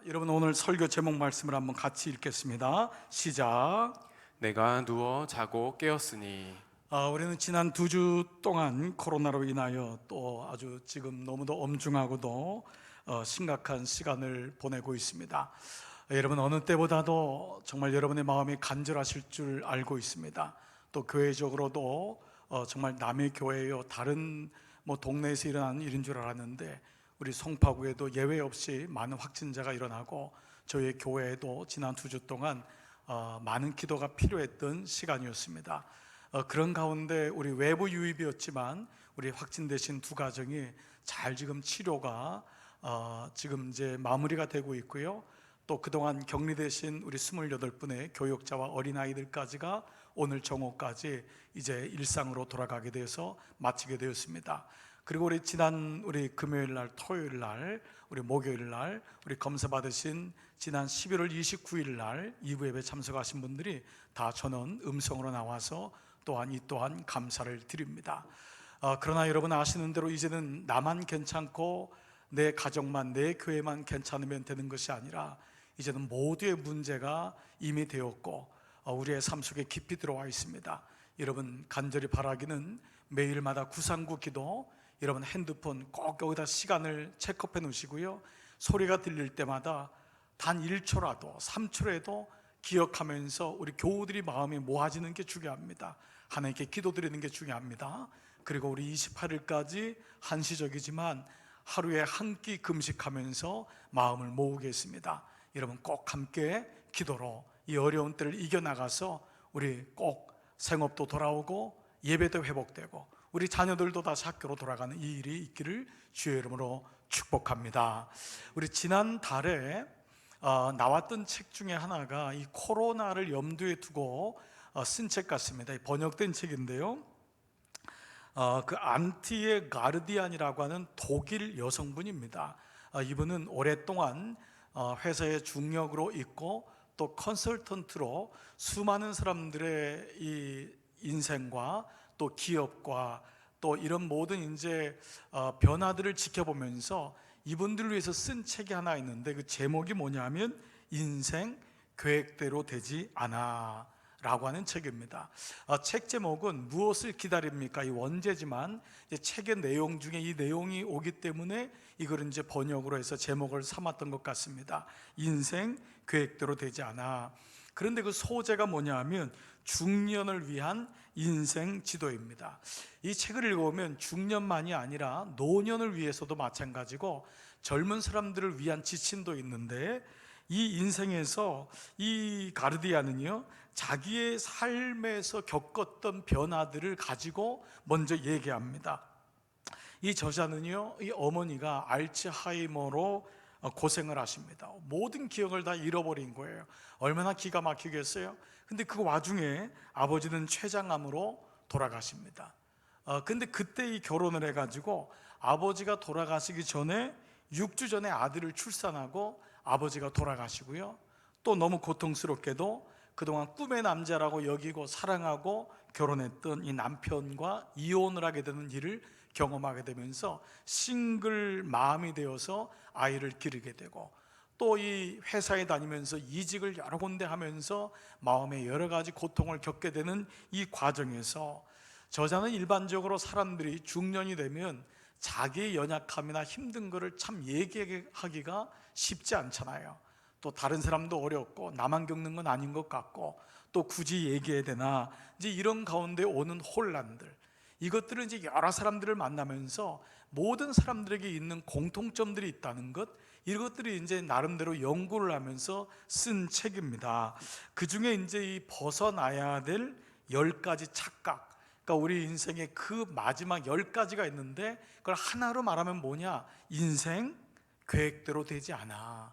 여러분 오늘 설교 제목 말씀을 한번 같이 읽겠습니다. 시작. 내가 누워 자고 깨었으니. 우리는 지난 2주 동안 코로나로 인하여 또 아주 지금 너무도 엄중하고도 심각한 시간을 보내고 있습니다. 여러분 어느 때보다도 정말 여러분의 마음이 간절하실 줄 알고 있습니다. 또 교회적으로도 정말 남의 교회요 다른 동네에서 일어나는 일인 줄 알았는데 우리 송파구에도 예외 없이 많은 확진자가 일어나고 저희 교회에도 지난 2주 동안 많은 기도가 필요했던 시간이었습니다. 그런 가운데 우리 외부 유입이었지만 우리 확진되신 두 가정이 잘 지금 치료가 지금 이제 마무리가 되고 있고요. 또 그동안 격리되신 우리 28분의 교육자와 어린아이들까지가 오늘 정오까지 이제 일상으로 돌아가게 돼서 마치게 되었습니다. 그리고 우리 지난 금요일 날, 토요일 날, 우리 목요일 날 우리 검사 받으신 지난 11월 29일 날 2부 예배 참석하신 분들이 다 전원 음성으로 나와서 이 또한 감사를 드립니다. 그러나 여러분 아시는 대로 이제는 나만 괜찮고 내 가정만, 내 교회만 괜찮으면 되는 것이 아니라 이제는 모두의 문제가 이미 되었고 우리의 삶 속에 깊이 들어와 있습니다. 여러분 간절히 바라기는 매일마다 구상구 기도, 여러분 핸드폰 꼭 여기다 시간을 체크해 놓으시고요. 소리가 들릴 때마다 단 1초라도 3초라도 기억하면서 우리 교우들이 마음이 모아지는 게 중요합니다. 하나님께 기도드리는 게 중요합니다. 그리고 우리 28일까지 한시적이지만 하루에 한 끼 금식하면서 마음을 모으겠습니다. 여러분 꼭 함께 기도로 이 어려운 때를 이겨나가서 우리 꼭 생업도 돌아오고 예배도 회복되고 우리 자녀들도 다시 학교로 돌아가는 이 일이 있기를 주의 이름으로 축복합니다. 우리 지난달에 나왔던 책 중에 하나가 이 코로나를 염두에 두고 쓴 책 같습니다. 번역된 책인데요. 그 안티에 가르디안이라고 하는 독일 여성분입니다. 이분은 오랫동안 회사의 중역으로 있고 또 컨설턴트로 수많은 사람들의 이 인생과 또 기업과 또 이런 모든 이제 변화들을 지켜보면서 이분들을 위해서 쓴 책이 하나 있는데 그 제목이 뭐냐면 인생 계획대로 되지 않아 라고 하는 책입니다. 책 제목은 무엇을 기다립니까? 이 원제지만 이제 책의 내용 중에 이 내용이 오기 때문에 이걸 이제 번역으로 해서 제목을 삼았던 것 같습니다. 인생 계획대로 되지 않아. 그런데 그 소재가 뭐냐면 중년을 위한 인생 지도입니다. 이 책을 읽어보면 중년만이 아니라 노년을 위해서도 마찬가지고 젊은 사람들을 위한 지침도 있는데 이 인생에서 이 가르디안은요 자기의 삶에서 겪었던 변화들을 가지고 먼저 얘기합니다. 이 저자는요 이 어머니가 알츠하이머로 고생을 하십니다. 모든 기억을 다 잃어버린 거예요. 얼마나 기가 막히겠어요. 근데 그 와중에 아버지는 췌장암으로 돌아가십니다. 근데 그때 이 결혼을 해가지고 아버지가 돌아가시기 전에 6주 전에 아들을 출산하고 아버지가 돌아가시고요. 또 너무 고통스럽게도 그동안 꿈의 남자라고 여기고 사랑하고 결혼했던 이 남편과 이혼을 하게 되는 일을 경험하게 되면서 싱글 맘이 되어서 아이를 기르게 되고 또 이 회사에 다니면서 이직을 여러 군데 하면서 마음에 여러 가지 고통을 겪게 되는 이 과정에서 저자는 일반적으로 사람들이 중년이 되면 자기의 연약함이나 힘든 거를 참 얘기하기가 쉽지 않잖아요. 또 다른 사람도 어렵고 나만 겪는 건 아닌 것 같고 또 굳이 얘기해야 되나 이제 이런 가운데 오는 혼란들, 이것들은 이제 여러 사람들을 만나면서 모든 사람들에게 있는 공통점들이 있다는 것, 이것들이 이제 나름대로 연구를 하면서 쓴 책입니다. 그 중에 이제 이 벗어나야 될 10가지 착각, 그러니까 우리 인생의 그 마지막 10가지가 있는데 그걸 하나로 말하면 뭐냐? 인생 계획대로 되지 않아.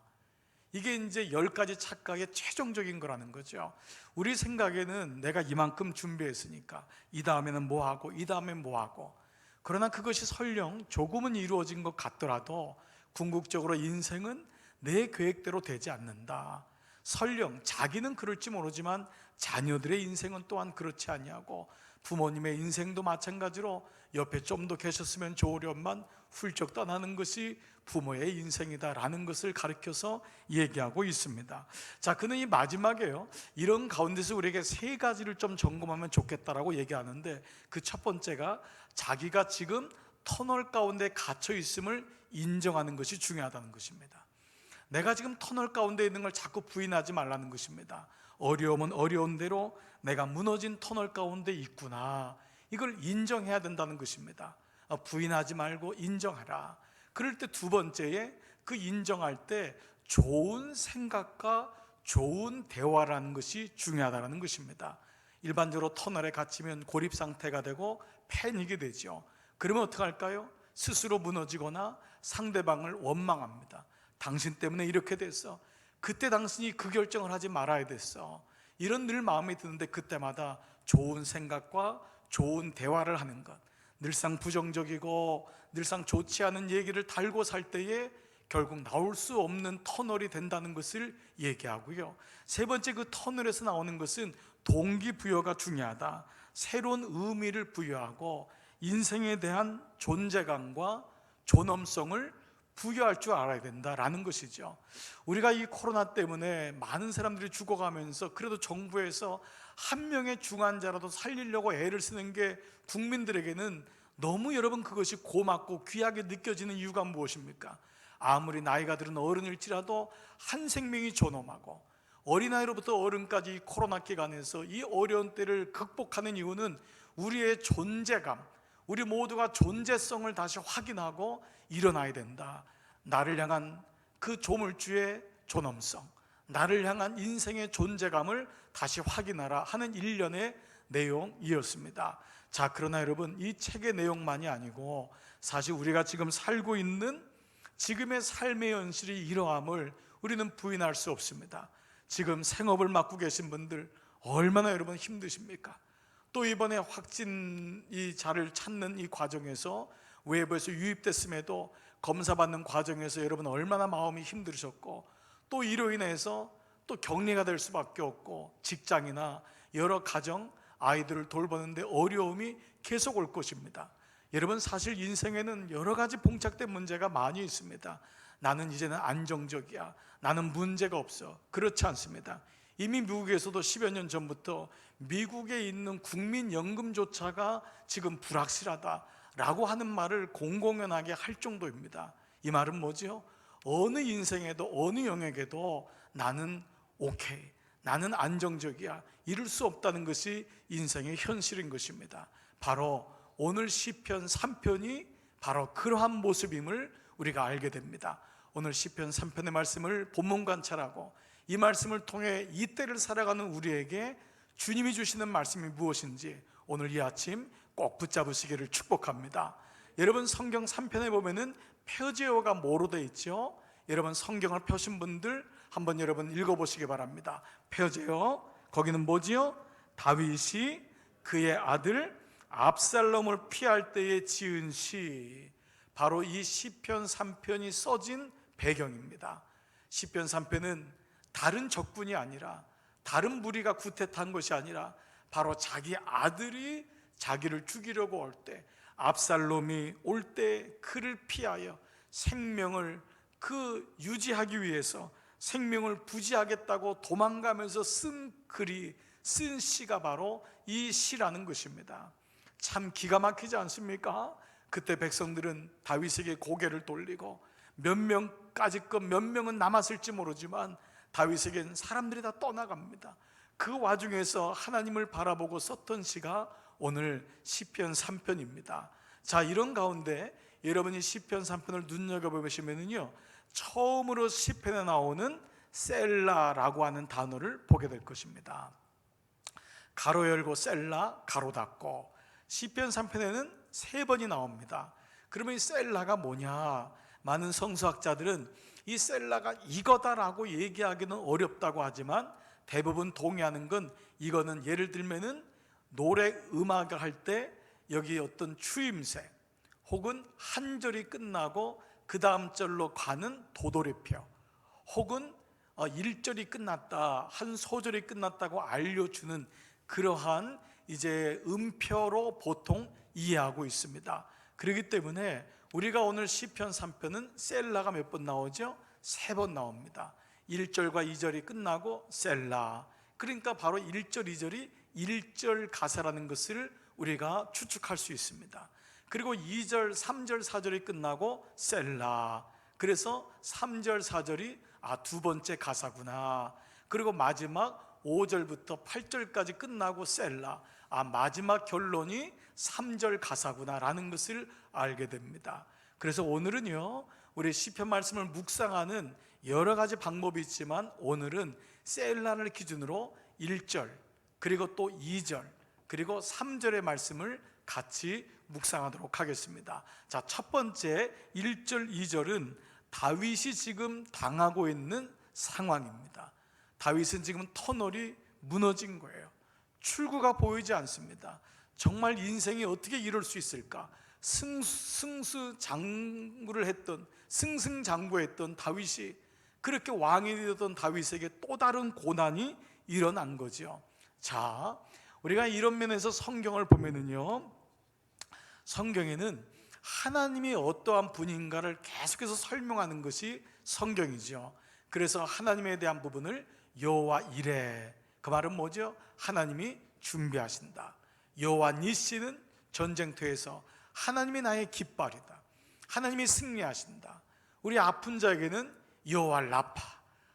이게 이제 10가지 착각의 최종적인 거라는 거죠. 우리 생각에는 내가 이만큼 준비했으니까 이 다음에는 뭐 하고 이 다음엔 뭐 하고, 그러나 그것이 설령 조금은 이루어진 것 같더라도 궁극적으로 인생은 내 계획대로 되지 않는다. 설령 자기는 그럴지 모르지만 자녀들의 인생은 또한 그렇지 않냐고, 부모님의 인생도 마찬가지로 옆에 좀 더 계셨으면 좋으련만 훌쩍 떠나는 것이 부모의 인생이다라는 것을 가르쳐서 얘기하고 있습니다. 자, 그는 이 마지막에요, 이런 가운데서 우리에게 세 가지를 좀 점검하면 좋겠다라고 얘기하는데, 그 첫 번째가 자기가 지금 터널 가운데 갇혀 있음을 인정하는 것이 중요하다는 것입니다. 내가 지금 터널 가운데 있는 걸 자꾸 부인하지 말라는 것입니다. 어려움은 어려운 대로 내가 무너진 터널 가운데 있구나, 이걸 인정해야 된다는 것입니다. 부인하지 말고 인정하라. 그럴 때 두 번째에, 그 인정할 때 좋은 생각과 좋은 대화라는 것이 중요하다는 것입니다. 일반적으로 터널에 갇히면 고립 상태가 되고 패닉이 되죠. 그러면 어떻게 할까요? 스스로 무너지거나 상대방을 원망합니다. 당신 때문에 이렇게 됐어. 그때 당신이 그 결정을 하지 말아야 됐어. 이런 늘 마음이 드는데, 그때마다 좋은 생각과 좋은 대화를 하는 것, 늘상 부정적이고 늘상 좋지 않은 얘기를 달고 살 때에 결국 나올 수 없는 터널이 된다는 것을 얘기하고요. 세 번째, 그 터널에서 나오는 것은 동기부여가 중요하다. 새로운 의미를 부여하고 인생에 대한 존재감과 존엄성을 부여할 줄 알아야 된다라는 것이죠. 우리가 이 코로나 때문에 많은 사람들이 죽어가면서 그래도 정부에서 한 명의 중환자라도 살리려고 애를 쓰는 게 국민들에게는 너무, 여러분, 그것이 고맙고 귀하게 느껴지는 이유가 무엇입니까? 아무리 나이가 들은 어른일지라도 한 생명이 존엄하고, 어린아이로부터 어른까지 이 코로나 기간에서 이 어려운 때를 극복하는 이유는 우리의 존재감, 우리 모두가 존재성을 다시 확인하고 일어나야 된다. 나를 향한 그 조물주의 존엄성, 나를 향한 인생의 존재감을 다시 확인하라 하는 일련의 내용이었습니다. 자, 그러나 여러분, 이 책의 내용만이 아니고 사실 우리가 지금 살고 있는 지금의 삶의 현실이 이러함을 우리는 부인할 수 없습니다. 지금 생업을 맡고 계신 분들 얼마나 여러분 힘드십니까? 또 이번에 확진 이 자를 찾는 이 과정에서 외부에서 유입됐음에도 검사받는 과정에서 여러분 얼마나 마음이 힘드셨고, 또 이로 인해서 또 격리가 될 수밖에 없고, 직장이나 여러 가정, 아이들을 돌보는데 어려움이 계속 올 것입니다. 여러분, 사실 인생에는 여러 가지 봉착된 문제가 많이 있습니다. 나는 이제는 안정적이야, 나는 문제가 없어. 그렇지 않습니다. 이미 미국에서도 10여 년 전부터 미국에 있는 국민연금조차가 지금 불확실하다라고 하는 말을 공공연하게 할 정도입니다. 이 말은 뭐지요? 어느 인생에도 어느 영역에도 나는 오케이, 나는 안정적이야, 이룰 수 없다는 것이 인생의 현실인 것입니다. 바로 오늘 시편 3편이 바로 그러한 모습임을 우리가 알게 됩니다. 오늘 시편 3편의 말씀을 본문 관찰하고 이 말씀을 통해 이 때를 살아가는 우리에게 주님이 주시는 말씀이 무엇인지 오늘 이 아침 꼭 붙잡으시기를 축복합니다. 여러분, 성경 3편에 보면은 표제어가 뭐로 되어 있죠? 여러분, 성경을 펴신 분들 한번 여러분 읽어보시기 바랍니다. 표제어, 거기는 뭐지요? 다윗이 그의 아들 압살롬을 피할 때에 지은 시, 바로 이 시편 3편이 써진 배경입니다. 시편 3편은 다른 적군이 아니라, 다른 무리가 구태탄 것이 아니라 바로 자기 아들이 자기를 죽이려고 올 때, 압살롬이 올 때 그를 피하여 생명을 유지하기 위해서 생명을 부지하겠다고 도망가면서 쓴 글이, 쓴 시가 바로 이 시라는 것입니다. 참 기가 막히지 않습니까? 그때 백성들은 다윗에게 고개를 돌리고, 몇 명까지껏 몇 명은 남았을지 모르지만 다윗에겐 사람들이 다 떠나갑니다. 그 와중에서 하나님을 바라보고 썼던 시가 오늘 시편 3편입니다. 자, 이런 가운데 여러분이 시편 3편을 눈여겨보시면요, 처음으로 시편에 나오는 셀라라고 하는 단어를 보게 될 것입니다. 가로 열고 셀라, 가로 닫고. 시편 3편에는 3번이 나옵니다. 그러면 이 셀라가 뭐냐? 많은 성서학자들은 이 셀라가 이거다라고 얘기하기는 어렵다고 하지만 대부분 동의하는 건, 이거는 예를 들면은 노래 음악을 할 때 여기 어떤 추임새 혹은 한 절이 끝나고 그 다음 절로 가는 도돌이표, 혹은 1절이 끝났다, 한 소절이 끝났다고 알려주는 그러한 이제 음표로 보통 이해하고 있습니다. 그렇기 때문에 우리가 오늘 시편 3편은 셀라가 몇 번 나오죠? 3번 나옵니다. 1절과 2절이 끝나고 셀라, 그러니까 바로 1절, 2절이 1절 가사라는 것을 우리가 추측할 수 있습니다. 그리고 2절, 3절, 4절이 끝나고 셀라, 그래서 3절, 4절이 두 번째 가사구나. 그리고 마지막 5절부터 8절까지 끝나고 셀라, 마지막 결론이 3절 가사구나 라는 것을 알게 됩니다. 그래서 오늘은요, 우리 시편 말씀을 묵상하는 여러 가지 방법이 있지만 오늘은 셀라를 기준으로 1절, 그리고 또 2절, 그리고 3절의 말씀을 같이 묵상하도록 하겠습니다. 자, 첫 번째 1절, 2절은 다윗이 지금 당하고 있는 상황입니다. 다윗은 지금 터널이 무너진 거예요. 출구가 보이지 않습니다. 정말 인생이 어떻게 이럴 수 있을까? 승승장구를 했던, 승승장구했던 다윗이, 그렇게 왕이 되었던 다윗에게 또 다른 고난이 일어난 거죠. 자, 우리가 이런 면에서 성경을 보면은요, 성경에는 하나님이 어떠한 분인가를 계속해서 설명하는 것이 성경이죠. 그래서 하나님에 대한 부분을 여호와 이레, 그 말은 뭐죠? 하나님이 준비하신다. 여호와 니시는 전쟁터에서 하나님이 나의 깃발이다. 하나님이 승리하신다. 우리 아픈 자에게는 여호와 라파,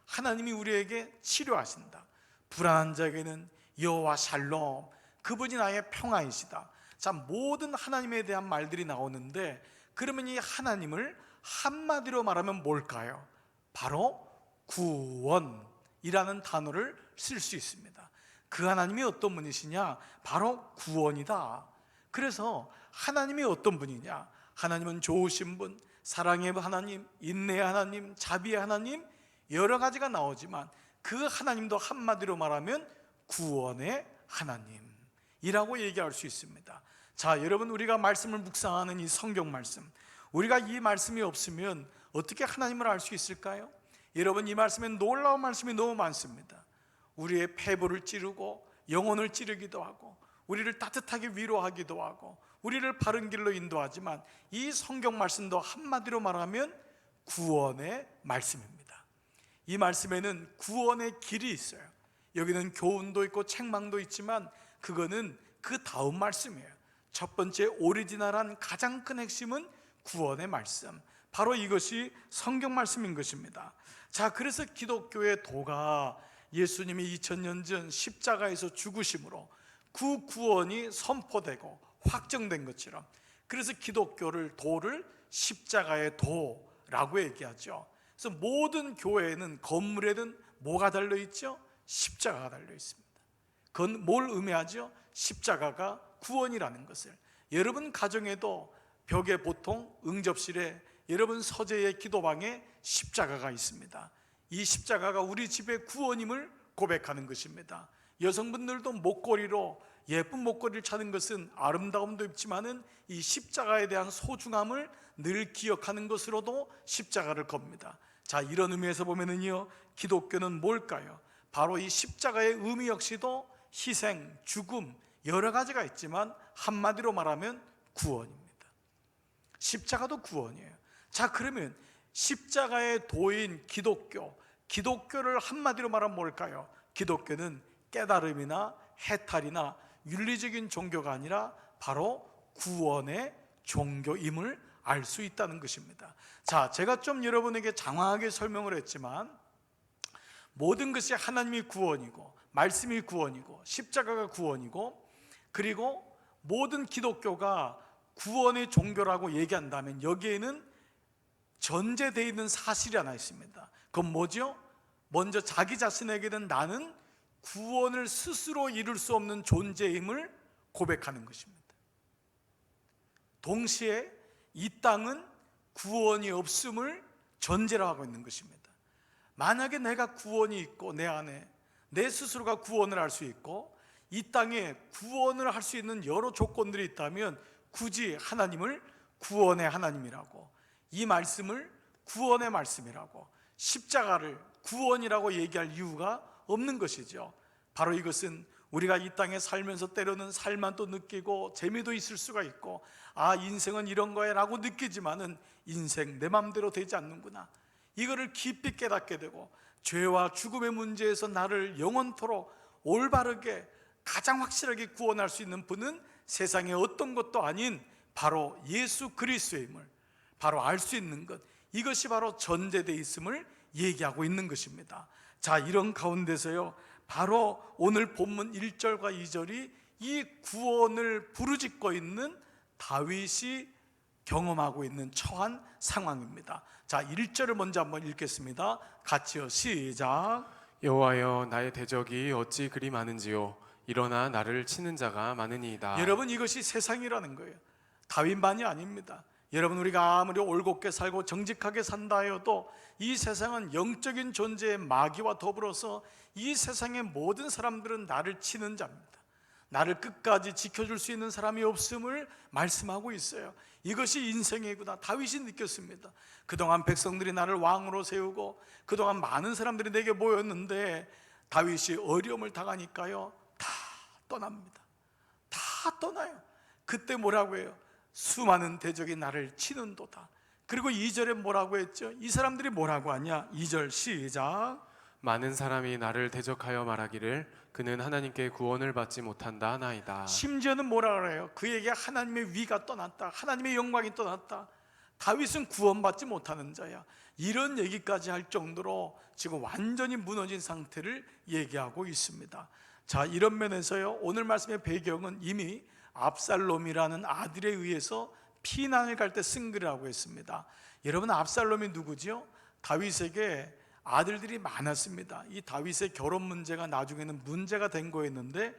하나님이 우리에게 치료하신다. 불안한 자에게는 여호와 샬롬, 그분이 나의 평화이시다. 자, 모든 하나님에 대한 말들이 나오는데, 그러면 이 하나님을 한마디로 말하면 뭘까요? 바로 구원이라는 단어를 쓸 수 있습니다. 그 하나님이 어떤 분이시냐? 바로 구원이다. 그래서 하나님이 어떤 분이냐? 하나님은 좋으신 분, 사랑의 하나님, 인내의 하나님, 자비의 하나님, 여러 가지가 나오지만 그 하나님도 한마디로 말하면 구원의 하나님이라고 얘기할 수 있습니다. 자, 여러분, 우리가 말씀을 묵상하는 이 성경 말씀, 우리가 이 말씀이 없으면 어떻게 하나님을 알 수 있을까요? 여러분, 이 말씀에 놀라운 말씀이 너무 많습니다. 우리의 폐부를 찌르고 영혼을 찌르기도 하고, 우리를 따뜻하게 위로하기도 하고, 우리를 바른 길로 인도하지만 이 성경 말씀도 한마디로 말하면 구원의 말씀입니다. 이 말씀에는 구원의 길이 있어요. 여기는 교훈도 있고 책망도 있지만 그거는 그 다음 말씀이에요. 첫 번째 오리지널한 가장 큰 핵심은 구원의 말씀, 바로 이것이 성경 말씀인 것입니다. 자, 그래서 기독교의 도가 예수님이 2000년 전 십자가에서 죽으심으로 그 구원이 선포되고 확정된 것처럼, 그래서 기독교를, 도를 십자가의 도라고 얘기하죠. 그래서 모든 교회에는, 건물에는 뭐가 달려있죠? 십자가가 달려있습니다. 그건 뭘 의미하죠? 십자가가 구원이라는 것을. 여러분 가정에도 벽에, 보통 응접실에, 여러분 서재의 기도방에 십자가가 있습니다. 이 십자가가 우리 집의 구원임을 고백하는 것입니다. 여성분들도 목걸이로, 예쁜 목걸이를 차는 것은 아름다움도 있지만은 이 십자가에 대한 소중함을 늘 기억하는 것으로도 십자가를 겁니다. 자, 이런 의미에서 보면은요, 기독교는 뭘까요? 바로 이 십자가의 의미 역시도 희생, 죽음, 여러 가지가 있지만 한마디로 말하면 구원입니다. 십자가도 구원이에요. 자, 그러면 십자가의 도인 기독교를 한마디로 말하면 뭘까요? 기독교는 깨달음이나 해탈이나 윤리적인 종교가 아니라 바로 구원의 종교임을 알 수 있다는 것입니다. 자, 제가 좀 여러분에게 장황하게 설명을 했지만 모든 것이 하나님이 구원이고, 말씀이 구원이고, 십자가가 구원이고, 그리고 모든 기독교가 구원의 종교라고 얘기한다면 여기에는 전제되어 있는 사실이 하나 있습니다. 그건 뭐죠? 먼저 자기 자신에게는 나는 구원을 스스로 이룰 수 없는 존재임을 고백하는 것입니다. 동시에 이 땅은 구원이 없음을 전제로 하고 있는 것입니다. 만약에 내가 구원이 있고, 내 안에 내 스스로가 구원을 할 수 있고, 이 땅에 구원을 할 수 있는 여러 조건들이 있다면 굳이 하나님을 구원의 하나님이라고, 이 말씀을 구원의 말씀이라고, 십자가를 구원이라고 얘기할 이유가 없는 것이죠. 바로 이것은 우리가 이 땅에 살면서 때로는 살만도 느끼고 재미도 있을 수가 있고, 아, 인생은 이런 거야 라고 느끼지만은 인생 내 맘대로 되지 않는구나, 이거를 깊이 깨닫게 되고, 죄와 죽음의 문제에서 나를 영원토록 올바르게 가장 확실하게 구원할 수 있는 분은 세상에 어떤 것도 아닌 바로 예수 그리스도임을 바로 알 수 있는 것, 이것이 바로 전제되어 있음을 얘기하고 있는 것입니다. 자, 이런 가운데서요, 바로 오늘 본문 1절과 2절이 이 구원을 부르짖고 있는 다윗이 경험하고 있는 처한 상황입니다. 자, 1절을 먼저 한번 읽겠습니다. 같이요, 시작. 여호와여, 나의 대적이 어찌 그리 많은지요. 일어나 나를 치는 자가 많으니이다. 여러분, 이것이 세상이라는 거예요. 다윗만이 아닙니다. 여러분, 우리가 아무리 올곧게 살고 정직하게 산다 해도 이 세상은 영적인 존재의 마귀와 더불어서 이 세상의 모든 사람들은 나를 치는 자입니다. 나를 끝까지 지켜줄 수 있는 사람이 없음을 말씀하고 있어요. 이것이 인생이구나, 다윗이 느꼈습니다. 그동안 백성들이 나를 왕으로 세우고 그동안 많은 사람들이 내게 모였는데 다윗이 어려움을 당하니까요, 다 떠납니다. 다 떠나요. 그때 뭐라고 해요? 수많은 대적이 나를 치는도다. 그리고 2절에 뭐라고 했죠? 이 사람들이 뭐라고 하냐? 2절 시작. 많은 사람이 나를 대적하여 말하기를 그는 하나님께 구원을 받지 못한다 하나이다. 심지어는 뭐라 그래요? 그에게 하나님의 위가 떠났다, 하나님의 영광이 떠났다, 다윗은 구원받지 못하는 자야, 이런 얘기까지 할 정도로 지금 완전히 무너진 상태를 얘기하고 있습니다. 자, 이런 면에서요, 오늘 말씀의 배경은 이미 압살롬이라는 아들에 의해서 피난을 갈 때 쓴 글이라고 했습니다. 여러분, 압살롬이 누구지요? 다윗에게 아들들이 많았습니다. 이 다윗의 결혼 문제가 나중에는 문제가 된 거였는데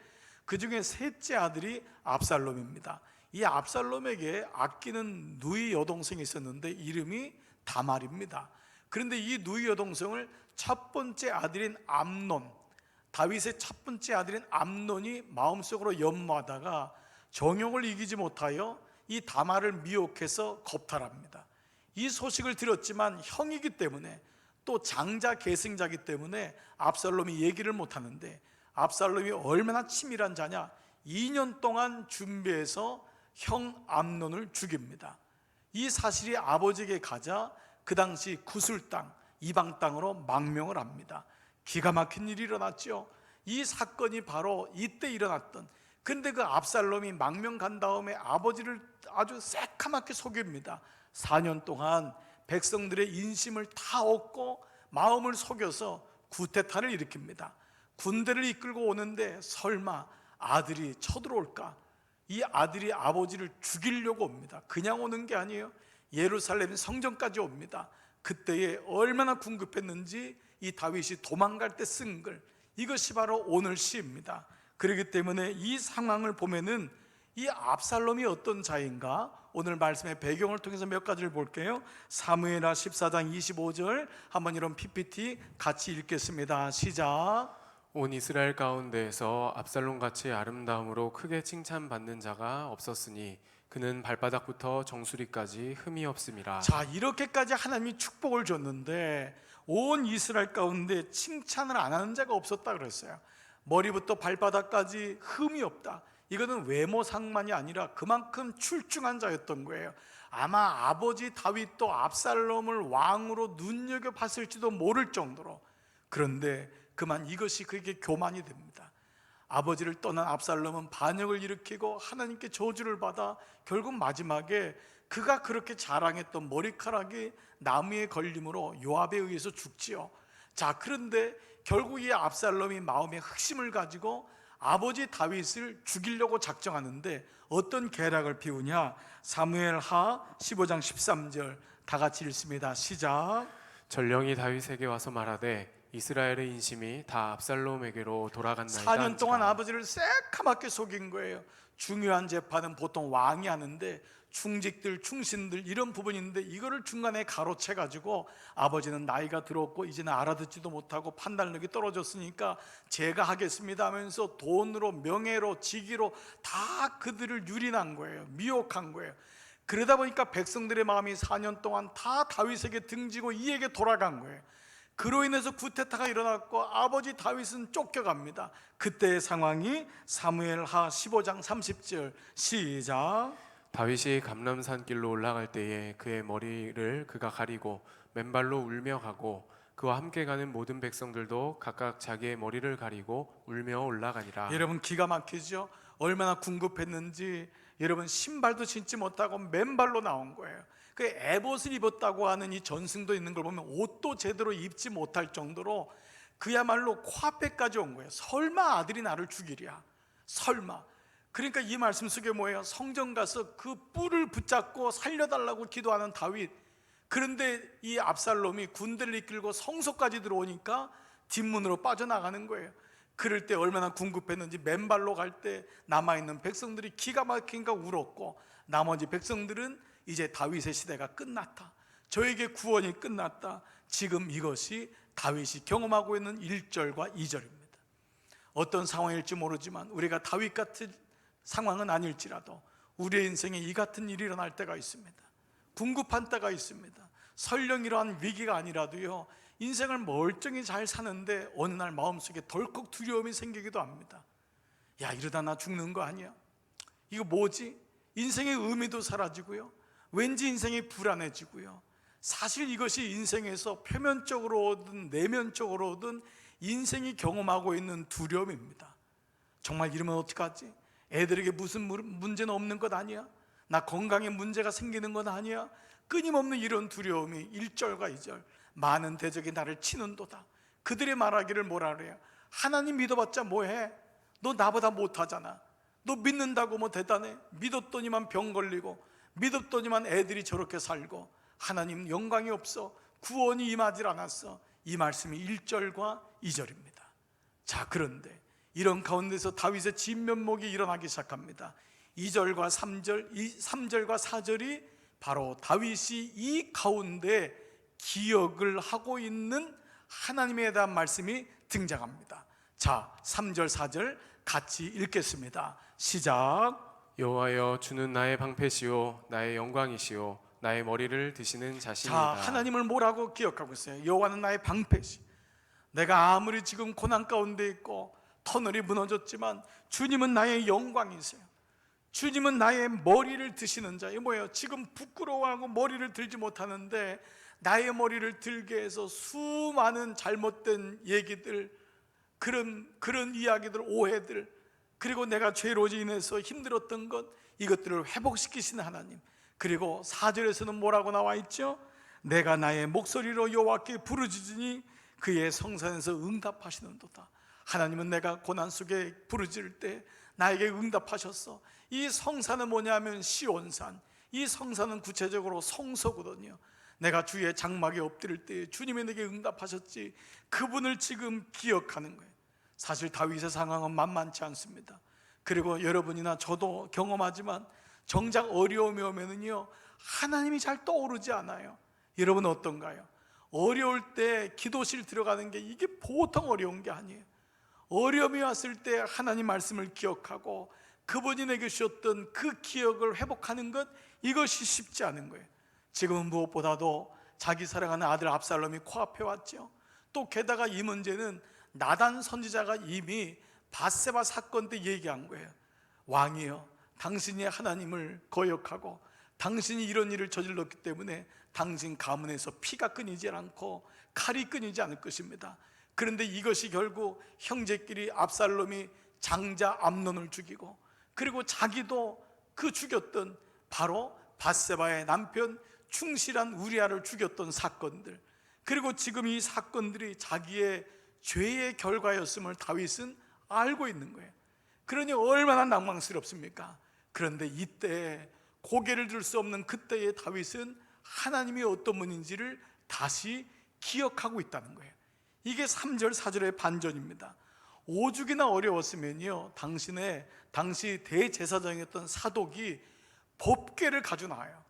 그 중에 셋째 아들이 압살롬입니다. 이 압살롬에게 아끼는 누이 여동생이 있었는데 이름이 다말입니다. 그런데 이 누이 여동생을 첫 번째 아들인 암논, 다윗의 첫 번째 아들인 암논이 마음속으로 연모하다가 정욕을 이기지 못하여 이 다말을 미혹해서 겁탈합니다. 이 소식을 들었지만 형이기 때문에, 또 장자 계승자기 때문에 압살롬이 얘기를 못하는데, 압살롬이 얼마나 치밀한 자냐, 2년 동안 준비해서 형 암논을 죽입니다. 이 사실이 아버지에게 가자 그 당시 구술 땅, 이방 땅으로 망명을 합니다. 기가 막힌 일이 일어났죠. 이 사건이 바로 이때 일어났던, 근데 그 압살롬이 망명 간 다음에 아버지를 아주 새카맣게 속입니다. 4년 동안 백성들의 인심을 다 얻고 마음을 속여서 구테타를 일으킵니다. 군대를 이끌고 오는데 설마 아들이 쳐들어올까? 이 아들이 아버지를 죽이려고 옵니다. 그냥 오는 게 아니에요. 예루살렘 성전까지 옵니다. 그때에 얼마나 궁급했는지 이 다윗이 도망갈 때 쓴 글, 이것이 바로 오늘 시입니다. 그렇기 때문에 이 상황을 보면은 이 압살롬이 어떤 자인가, 오늘 말씀의 배경을 통해서 몇 가지를 볼게요. 사무엘하 14장 25절 한번 이런 PPT 같이 읽겠습니다. 시작. 온 이스라엘 가운데에서 압살롬같이 아름다움으로 크게 칭찬받는 자가 없었으니 그는 발바닥부터 정수리까지 흠이 없음이라. 자, 이렇게까지 하나님이 축복을 줬는데 온 이스라엘 가운데 칭찬을 안 하는 자가 없었다 그랬어요. 머리부터 발바닥까지 흠이 없다. 이거는 외모상만이 아니라 그만큼 출중한 자였던 거예요. 아마 아버지 다윗도 압살롬을 왕으로 눈여겨봤을지도 모를 정도로. 그런데 그만 이것이 그에게 교만이 됩니다. 아버지를 떠난 압살롬은 반역을 일으키고 하나님께 저주를 받아 결국 마지막에 그가 그렇게 자랑했던 머리카락이 나무에 걸림으로 요압에 의해서 죽지요. 자, 그런데 결국 이 압살롬이 마음에 흑심을 가지고 아버지 다윗을 죽이려고 작정하는데 어떤 계략을 피우냐? 사무엘하 15장 13절 다 같이 읽습니다. 시작. 전령이 다윗에게 와서 말하되 이스라엘의 인심이 다 압살롬에게로 돌아간나이다. 4년 동안 아버지를 새카맣게 속인 거예요. 중요한 재판은 보통 왕이 하는데 충직들, 충신들 이런 부분인데 이거를 중간에 가로채 가지고 아버지는 나이가 들었고 이제는 알아듣지도 못하고 판단력이 떨어졌으니까 제가 하겠습니다 하면서 돈으로, 명예로, 직위로 다 그들을 유린한 거예요. 미혹한 거예요. 그러다 보니까 백성들의 마음이 4년 동안 다 다윗에게 등지고 이에게 돌아간 거예요. 그로 인해서 구테타가 일어났고 아버지 다윗은 쫓겨갑니다. 그때의 상황이 사무엘하 15장 30절 시작. 다윗이 감람산 길로 올라갈 때에 그의 머리를 그가 가리고 맨발로 울며 가고 그와 함께 가는 모든 백성들도 각각 자기의 머리를 가리고 울며 올라가니라. 여러분 기가 막히죠? 얼마나 궁급했는지. 여러분 신발도 신지 못하고 맨발로 나온 거예요. 그 에봇을 입었다고 하는 이 전승도 있는 걸 보면 옷도 제대로 입지 못할 정도로 그야말로 코앞에까지 온 거예요. 설마 아들이 나를 죽이랴, 설마. 그러니까 이 말씀 속에 뭐예요? 성전 가서 그 뿔을 붙잡고 살려달라고 기도하는 다윗. 그런데 이 압살롬이 군대를 이끌고 성소까지 들어오니까 뒷문으로 빠져나가는 거예요. 그럴 때 얼마나 궁급했는지. 맨발로 갈 때 남아있는 백성들이 기가 막히니까 울었고, 나머지 백성들은 이제 다윗의 시대가 끝났다, 저에게 구원이 끝났다. 지금 이것이 다윗이 경험하고 있는 1절과 2절입니다. 어떤 상황일지 모르지만 우리가 다윗 같은 상황은 아닐지라도 우리의 인생에 이 같은 일이 일어날 때가 있습니다. 궁급한 때가 있습니다. 설령 이러한 위기가 아니라도요, 인생을 멀쩡히 잘 사는데 어느 날 마음속에 덜컥 두려움이 생기기도 합니다. 야, 이러다 나 죽는 거 아니야? 이거 뭐지? 인생의 의미도 사라지고요, 왠지 인생이 불안해지고요. 사실 이것이 인생에서 표면적으로든 내면적으로든 인생이 경험하고 있는 두려움입니다. 정말 이러면 어떡하지? 애들에게 무슨 문제는 없는 것 아니야? 나 건강에 문제가 생기는 건 아니야? 끊임없는 이런 두려움이 1절과 2절. 많은 대적이 나를 치는도다. 그들의 말하기를 뭐라 그래요? 하나님 믿어봤자 뭐해? 너 나보다 못하잖아. 너 믿는다고 뭐 대단해? 믿었더니만 병 걸리고, 믿었더니만 애들이 저렇게 살고, 하나님 영광이 없어, 구원이 임하질 않았어. 이 말씀이 1절과 2절입니다. 자, 그런데 이런 가운데서 다윗의 진면목이 일어나기 시작합니다. 2절과 3절, 3절과 4절이 바로 다윗이 이 가운데 기억을 하고 있는 하나님에 대한 말씀이 등장합니다. 자, 3절 4절 같이 읽겠습니다. 시작. 여호와여, 주는 나의 방패시오 나의 영광이시오 나의 머리를 드시는 자, 자신이다. 하나님을 뭐라고 기억하고 있어요? 여호와는 나의 방패시. 내가 아무리 지금 고난 가운데 있고 터널이 무너졌지만 주님은 나의 영광이세요. 주님은 나의 머리를 드시는 자. 이게 뭐예요? 지금 부끄러워하고 머리를 들지 못하는데 나의 머리를 들게 해서 수많은 잘못된 얘기들, 그런 이야기들, 오해들, 그리고 내가 죄로 인해서 힘들었던 것, 이것들을 회복시키시는 하나님. 그리고 4절에서는 뭐라고 나와 있죠? 내가 나의 목소리로 여호와께 부르짖으니 그의 성산에서 응답하시는도다. 하나님은 내가 고난 속에 부르짖을 때 나에게 응답하셨어. 이 성산은 뭐냐면 시온산. 이 성산은 구체적으로 성소거든요. 내가 주의 장막에 엎드릴 때 주님이 내게 응답하셨지. 그분을 지금 기억하는 거예요. 사실 다윗의 상황은 만만치 않습니다. 그리고 여러분이나 저도 경험하지만 정작 어려움이 오면은요, 하나님이 잘 떠오르지 않아요. 여러분 어떤가요? 어려울 때 기도실 들어가는 게 이게 보통 어려운 게 아니에요. 어려움이 왔을 때 하나님 말씀을 기억하고 그분이 내게 주셨던 그 기억을 회복하는 것, 이것이 쉽지 않은 거예요. 지금은 무엇보다도 자기 사랑하는 아들 압살롬이 코앞에 왔죠. 또 게다가 이 문제는 나단 선지자가 이미 밧세바 사건 때 얘기한 거예요. 왕이여, 당신이 하나님을 거역하고 당신이 이런 일을 저질렀기 때문에 당신 가문에서 피가 끊이지 않고 칼이 끊이지 않을 것입니다. 그런데 이것이 결국 형제끼리 압살롬이 장자 암논을 죽이고, 그리고 자기도 그 죽였던 바로 밧세바의 남편 충실한 우리아를 죽였던 사건들, 그리고 지금 이 사건들이 자기의 죄의 결과였음을 다윗은 알고 있는 거예요. 그러니 얼마나 낭망스럽습니까? 그런데 이때 고개를 들 수 없는 그때의 다윗은 하나님이 어떤 분인지를 다시 기억하고 있다는 거예요. 이게 3절 4절의 반전입니다. 오죽이나 어려웠으면요, 당시 대제사장이었던 사독이 법궤를 가져 나와요.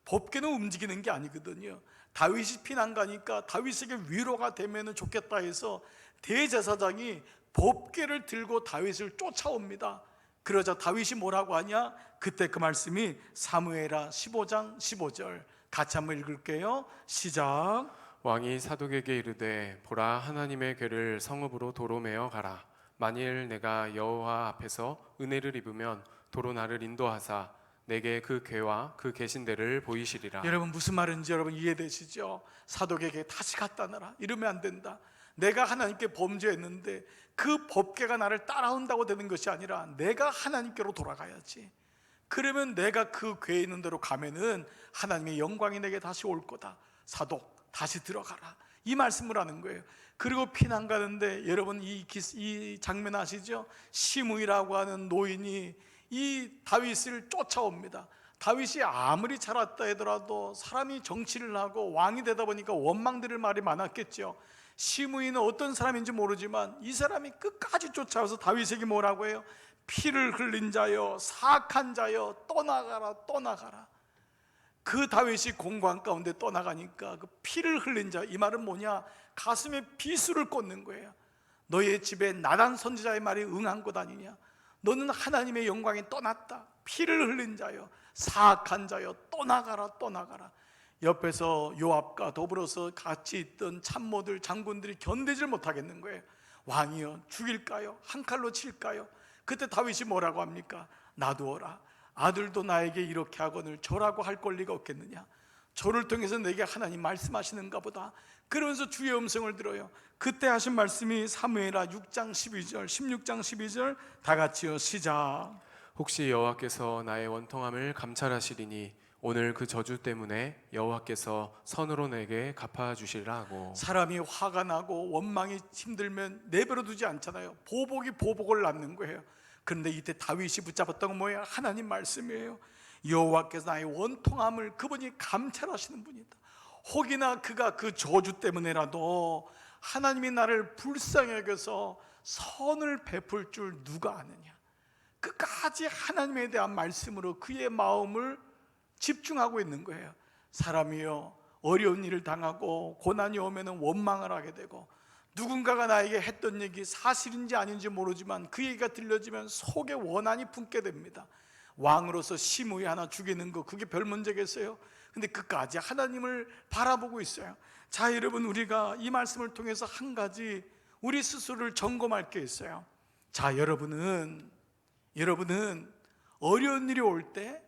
법궤는 움직이는 게 아니거든요. 다윗이 피난 가니까 다윗에게 위로가 되면 좋겠다 해서 대제사장이 법궤를 들고 다윗을 쫓아옵니다. 그러자 다윗이 뭐라고 하냐? 그때 그 말씀이 사무엘하 15장 15절 같이 한번 읽을게요. 시작. 왕이 사독에게 이르되 보라 하나님의 궤를 성읍으로 도로 메어 가라. 만일 내가 여호와 앞에서 은혜를 입으면 도로 나를 인도하사 내게 그 궤와 그 계신 데를 보이시리라. 여러분 무슨 말인지 여러분 이해되시죠? 사독에게 다시 갖다 놔라. 이러면 안 된다. 내가 하나님께 범죄했는데 그 법궤가 나를 따라온다고 되는 것이 아니라 내가 하나님께로 돌아가야지. 그러면 내가 그 궤에 있는 대로 가면은 하나님의 영광이 내게 다시 올 거다. 사독 다시 들어가라, 이 말씀을 하는 거예요. 그리고 피난 가는데 여러분 이 장면 아시죠? 시므이라고 하는 노인이 이 다윗을 쫓아옵니다. 다윗이 아무리 잘했다 하더라도 사람이 정치를 하고 왕이 되다 보니까 원망들을 말이 많았겠죠. 시므이는 어떤 사람인지 모르지만 이 사람이 끝까지 쫓아와서 다윗에게 뭐라고 해요? 피를 흘린 자여, 사악한 자여, 떠나가라, 떠나가라. 그 다윗이 공고한 가운데 떠나가니까 그 피를 흘린 자, 이 말은 뭐냐? 가슴에 비수를 꽂는 거예요. 너의 집에 나단 선지자의 말이 응한 것 아니냐? 너는 하나님의 영광이 떠났다. 피를 흘린 자여, 사악한 자여, 떠나가라, 떠나가라. 옆에서 요압과 더불어서 같이 있던 참모들, 장군들이 견디질 못하겠는 거예요. 왕이여, 죽일까요? 한 칼로 칠까요? 그때 다윗이 뭐라고 합니까? 놔두어라. 아들도 나에게 이렇게 하거늘 저라고 할 권리가 없겠느냐? 저를 통해서 내게 하나님 말씀하시는가 보다. 그러면서 주의 음성을 들어요. 그때 하신 말씀이 사무엘하 6장 12절, 16장 12절 다 같이요, 시작. 혹시 여호와께서 나의 원통함을 감찰하시리니 오늘 그 저주 때문에 여호와께서 선으로 내게 갚아주시리라 하고. 사람이 화가 나고 원망이 힘들면 내버려 두지 않잖아요. 보복이 보복을 낳는 거예요. 그런데 이때 다윗이 붙잡았던 건 뭐예요? 하나님 말씀이에요. 여호와께서 나의 원통함을 그분이 감찰하시는 분이다. 혹이나 그가 그 저주 때문에라도 하나님이 나를 불쌍히 여겨서 선을 베풀 줄 누가 아느냐? 끝까지 하나님에 대한 말씀으로 그의 마음을 집중하고 있는 거예요. 사람이요, 어려운 일을 당하고 고난이 오면 원망을 하게 되고, 누군가가 나에게 했던 얘기 사실인지 아닌지 모르지만 그 얘기가 들려지면 속에 원한이 품게 됩니다. 왕으로서 시므이 하나 죽이는 거, 그게 별 문제겠어요? 근데 끝까지 하나님을 바라보고 있어요. 자, 여러분, 우리가 이 말씀을 통해서 한 가지 우리 스스로를 점검할 게 있어요. 자, 여러분은 어려운 일이 올 때,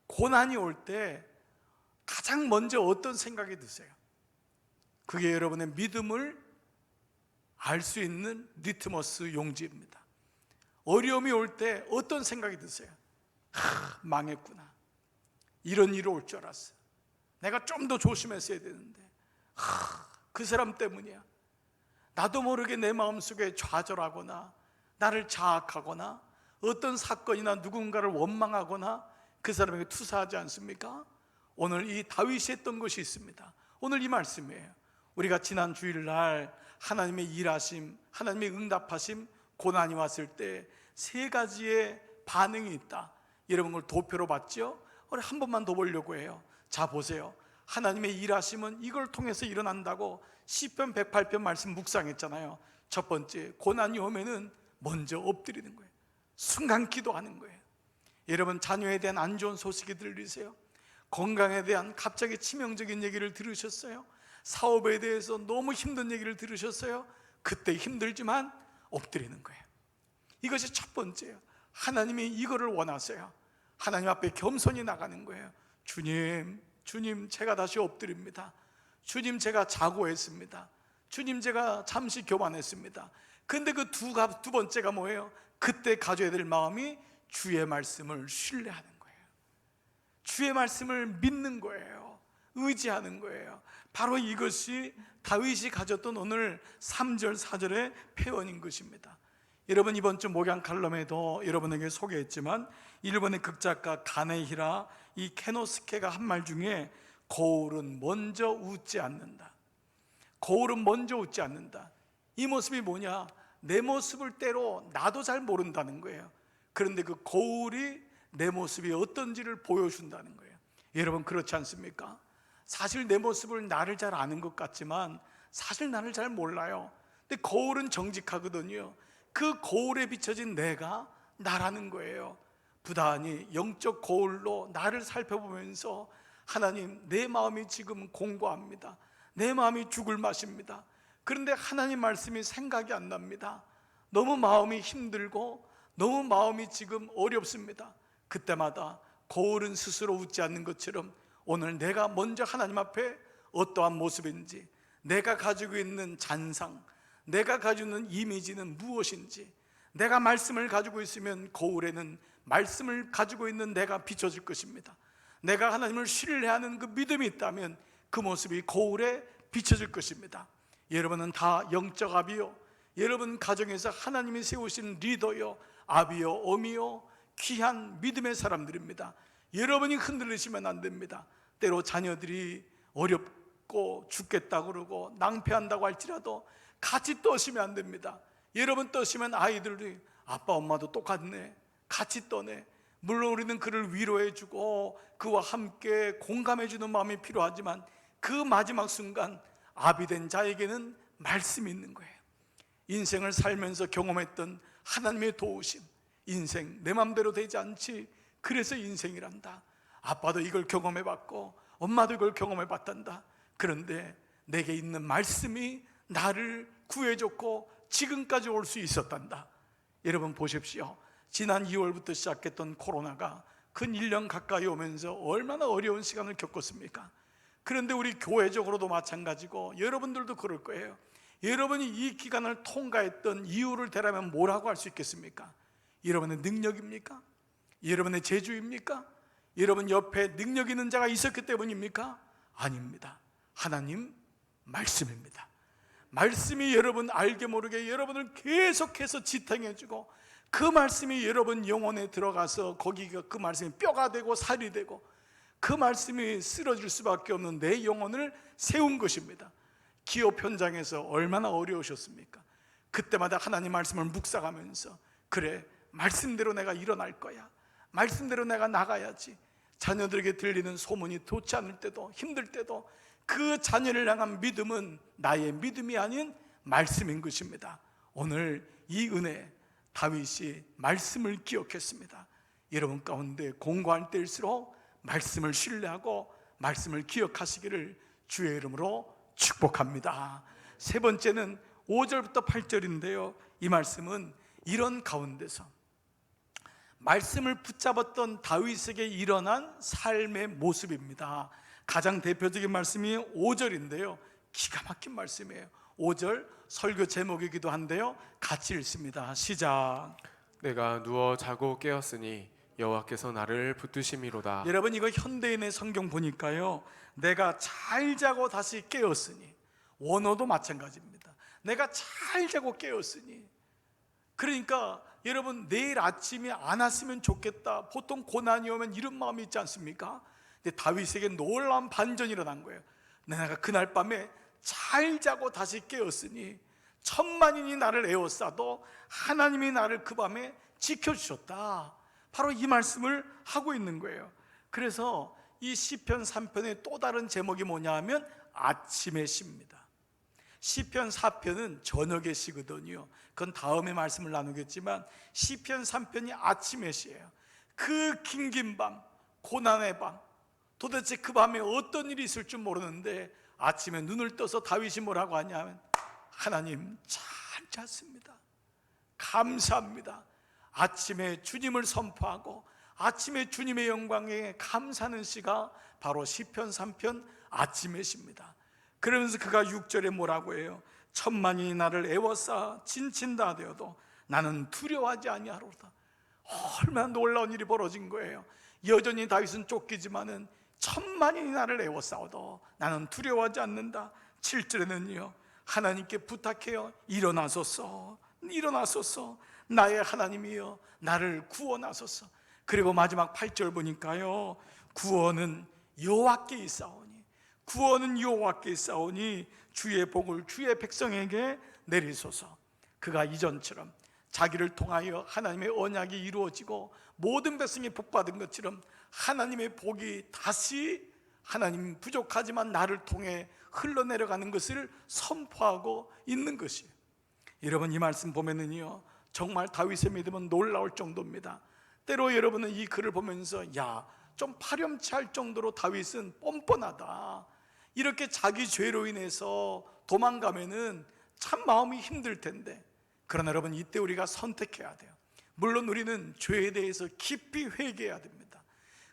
고난이 올 때 가장 먼저 어떤 생각이 드세요? 그게 여러분의 믿음을 알 수 있는 리트머스 용지입니다. 어려움이 올 때 어떤 생각이 드세요? 망했구나. 이런 일이 올 줄 알았어. 내가 좀 더 조심했어야 되는데. 그 사람 때문이야. 나도 모르게 내 마음속에 좌절하거나 나를 자학하거나 어떤 사건이나 누군가를 원망하거나 그 사람에게 투사하지 않습니까? 오늘 이 다윗이 했던 것이 있습니다. 오늘 이 말씀이에요. 우리가 지난 주일날 하나님의 일하심, 하나님의 응답하심, 고난이 왔을 때 세 가지의 반응이 있다. 여러분 그걸 도표로 봤죠? 우리 한 번만 더 보려고 해요. 자, 보세요. 하나님의 일하심은 이걸 통해서 일어난다고 시편 108편 말씀 묵상했잖아요. 첫 번째, 고난이 오면은 먼저 엎드리는 거예요. 순간 기도하는 거예요. 여러분, 자녀에 대한 안 좋은 소식이 들리세요? 건강에 대한 갑자기 치명적인 얘기를 들으셨어요? 사업에 대해서 너무 힘든 얘기를 들으셨어요? 그때 힘들지만 엎드리는 거예요. 이것이 첫 번째예요. 하나님이 이거를 원하세요. 하나님 앞에 겸손히 나가는 거예요. 주님, 제가 다시 엎드립니다. 주님, 제가 자고했습니다. 주님, 제가 잠시 교만했습니다. 근데 그 두 번째가 뭐예요? 그때 가져야 될 마음이 주의 말씀을 신뢰하는 거예요. 주의 말씀을 믿는 거예요. 의지하는 거예요. 바로 이것이 다윗이 가졌던 오늘 3절 4절의 표현인 것입니다. 여러분, 이번 주 목양 칼럼에도 여러분에게 소개했지만 일본의 극작가 가네히라 이 케노스케가 한 말 중에 거울은 먼저 웃지 않는다. 거울은 먼저 웃지 않는다. 이 모습이 뭐냐? 내 모습을 때로 나도 잘 모른다는 거예요. 그런데 그 거울이 내 모습이 어떤지를 보여준다는 거예요. 여러분, 그렇지 않습니까? 사실 내 모습을 나를 잘 아는 것 같지만 사실 나를 잘 몰라요. 근데 거울은 정직하거든요. 그 거울에 비춰진 내가 나라는 거예요. 부단히 영적 거울로 나를 살펴보면서 하나님, 내 마음이 지금 공고합니다. 내 마음이 죽을 맛입니다. 그런데 하나님 말씀이 생각이 안 납니다. 너무 마음이 힘들고 너무 마음이 지금 어렵습니다. 그때마다 거울은 스스로 웃지 않는 것처럼 오늘 내가 먼저 하나님 앞에 어떠한 모습인지, 내가 가지고 있는 잔상, 내가 가지고 있는 이미지는 무엇인지, 내가 말씀을 가지고 있으면 거울에는 말씀을 가지고 있는 내가 비춰질 것입니다. 내가 하나님을 신뢰하는 그 믿음이 있다면 그 모습이 거울에 비춰질 것입니다. 여러분은 다 영적 아비요, 여러분 가정에서 하나님이 세우신 리더요, 아비요, 어미요, 귀한 믿음의 사람들입니다. 여러분이 흔들리시면 안 됩니다. 때로 자녀들이 어렵고 죽겠다 그러고 낭패한다고 할지라도 같이 떠시면 안 됩니다. 여러분 떠시면 아이들이 아빠 엄마도 똑같네, 같이 떠네. 물론 우리는 그를 위로해주고 그와 함께 공감해주는 마음이 필요하지만 그 마지막 순간 아비된 자에게는 말씀이 있는 거예요. 인생을 살면서 경험했던 하나님의 도우심, 인생 내 맘대로 되지 않지, 그래서 인생이란다. 아빠도 이걸 경험해봤고 엄마도 이걸 경험해봤단다. 그런데 내게 있는 말씀이 나를 구해줬고 지금까지 올 수 있었단다. 여러분 보십시오. 지난 2월부터 시작했던 코로나가 근 1년 가까이 오면서 얼마나 어려운 시간을 겪었습니까? 그런데 우리 교회적으로도 마찬가지고 여러분들도 그럴 거예요. 여러분이 이 기간을 통과했던 이유를 대라면 뭐라고 할 수 있겠습니까? 여러분의 능력입니까? 여러분의 재주입니까? 여러분 옆에 능력 있는 자가 있었기 때문입니까? 아닙니다. 하나님 말씀입니다. 말씀이 여러분 알게 모르게 여러분을 계속해서 지탱해주고 그 말씀이 여러분 영혼에 들어가서 거기가 그 말씀이 뼈가 되고 살이 되고 그 말씀이 쓰러질 수밖에 없는 내 영혼을 세운 것입니다. 기업 현장에서 얼마나 어려우셨습니까? 그때마다 하나님 말씀을 묵상하면서 그래, 말씀대로 내가 일어날 거야, 말씀대로 내가 나가야지. 자녀들에게 들리는 소문이 좋지 않을 때도 힘들 때도 그 자녀를 향한 믿음은 나의 믿음이 아닌 말씀인 것입니다. 오늘 이 은혜, 다윗이 말씀을 기억했습니다. 여러분 가운데 공고할 때일수록 말씀을 신뢰하고 말씀을 기억하시기를 주의 이름으로 축복합니다. 세 번째는 5절부터 8절인데요 이 말씀은 이런 가운데서 말씀을 붙잡았던 다윗에게 일어난 삶의 모습입니다. 가장 대표적인 말씀이 5절인데요 기가 막힌 말씀이에요. 5절 설교 제목이기도 한데요 같이 읽습니다. 시작. 내가 누워 자고 깨었으니 여호와께서 나를 붙드심이로다. 여러분 이거 현대인의 성경 보니까요 내가 잘 자고 다시 깨었으니, 원어도 마찬가지입니다. 내가 잘 자고 깨었으니, 그러니까 여러분 내일 아침이 안 왔으면 좋겠다, 보통 고난이 오면 이런 마음이 있지 않습니까? 근데 다윗에게 놀라운 반전이 일어난 거예요. 내가 그날 밤에 잘 자고 다시 깨었으니 천만인이 나를 에워싸도 하나님이 나를 그 밤에 지켜주셨다. 바로 이 말씀을 하고 있는 거예요. 그래서 이 시편 3편의 또 다른 제목이 뭐냐 하면 아침의 시입니다. 시편 4편은 저녁의 시거든요. 그건 다음에 말씀을 나누겠지만 시편 3편이 아침의 시예요. 그 긴긴 밤, 고난의 밤, 도대체 그 밤에 어떤 일이 있을 줄 모르는데 아침에 눈을 떠서 다윗이 뭐라고 하냐면 하나님 잘 잤습니다, 감사합니다. 아침에 주님을 선포하고 아침에 주님의 영광에 감사하는 시가 바로 시편 3편 아침의 시입니다. 그러면서 그가 6절에 뭐라고 해요? 천만이 나를 애워싸 진친다 하되어도 나는 두려워하지 아니하로다. 얼마나 놀라운 일이 벌어진 거예요. 여전히 다윗은 쫓기지만은 천만이 나를 애워싸워도 나는 두려워하지 않는다. 7절에는요 하나님께 부탁해요. 일어나소서, 일어나소서, 나의 하나님이여 나를 구원하소서. 그리고 마지막 8절 보니까요 구원은 여호와께 있사오니, 구원은 여호와께 있사오니 주의 복을 주의 백성에게 내리소서. 그가 이전처럼 자기를 통하여 하나님의 언약이 이루어지고 모든 백성이 복받은 것처럼 하나님의 복이 다시 하나님 부족하지만 나를 통해 흘러내려가는 것을 선포하고 있는 것이에요. 여러분 이 말씀 보면은요 정말 다윗의 믿음은 놀라울 정도입니다. 때로 여러분은 이 글을 보면서 야, 좀 파렴치할 정도로 다윗은 뻔뻔하다, 이렇게 자기 죄로 인해서 도망가면은 참 마음이 힘들 텐데, 그러나 여러분, 이때 우리가 선택해야 돼요. 물론 우리는 죄에 대해서 깊이 회개해야 됩니다.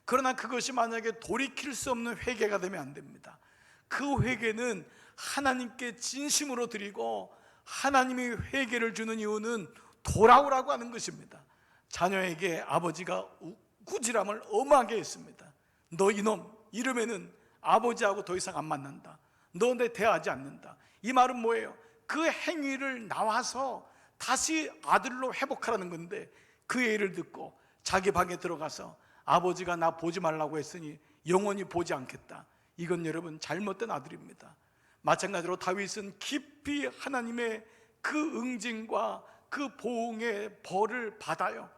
그러나 그것이 만약에 돌이킬 수 없는 회개가 되면 안 됩니다. 그 회개는 하나님께 진심으로 드리고, 하나님이 회개를 주는 이유는 돌아오라고 하는 것입니다. 자녀에게 아버지가 꾸지람을 엄하게 했습니다. 너 이놈, 이러면은 아버지하고 더 이상 안 만난다. 너 내 대하지 않는다. 이 말은 뭐예요? 그 행위를 나와서 다시 아들로 회복하라는 건데, 그 예를 듣고 자기 방에 들어가서 아버지가 나 보지 말라고 했으니 영원히 보지 않겠다. 이건 여러분 잘못된 아들입니다. 마찬가지로 다윗은 깊이 하나님의 그 응징과 그 보응의 벌을 받아요.